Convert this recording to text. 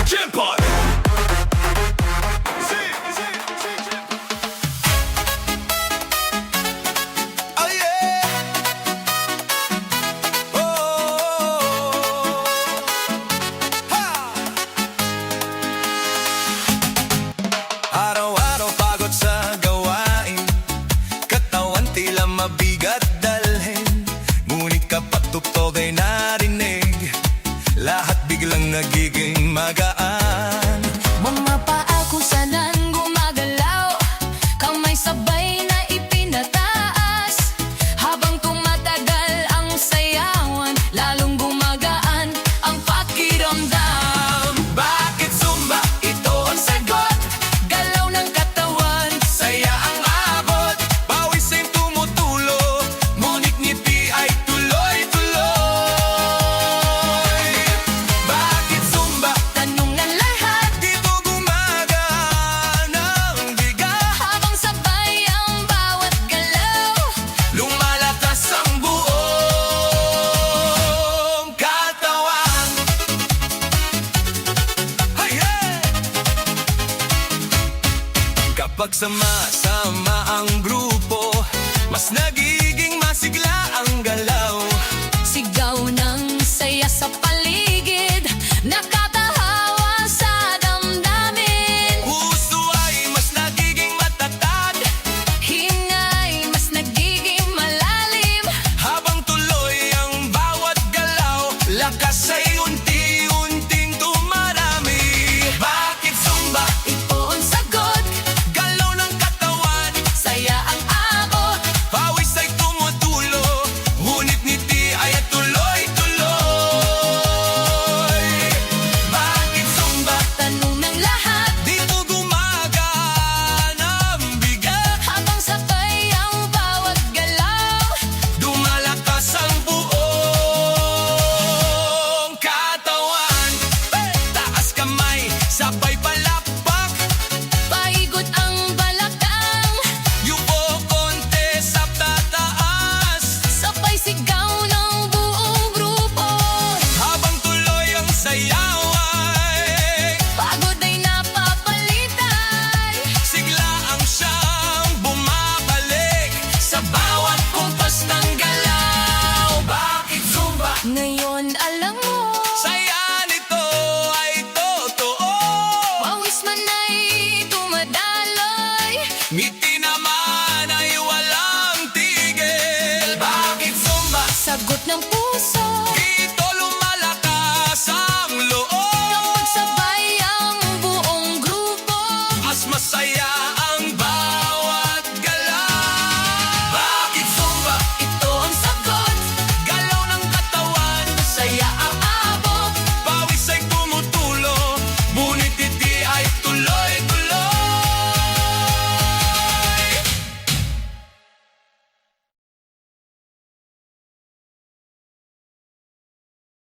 Jackpot! Oh yeah! Oh! Ha! Araw-araw pagod sa gawain, katawan tila mabigat dalhin. Ngunit kapag tugtog ay narinig, lahat biglang nagiging magaan. Mga paa kusanan gumagalaw, kamay sabay na ipinataas. Habang tumatagal ang sayawan, lalong gumagaan ang pakiramdam. Bakit Zumba? Ito ang sagot. Galaw ng katawan, Saya ang abot, pawis ay tumutulo, ngunit ngiti ay tuloy-tuloy. Bakit Zumba? tanong ng lahat. Dito gumagaan ang bigat, Habang sabay ang bawat galaw, lumalakas ang buong katawan. Hey, hey! Kapag sama-sama ang grupo, mas nag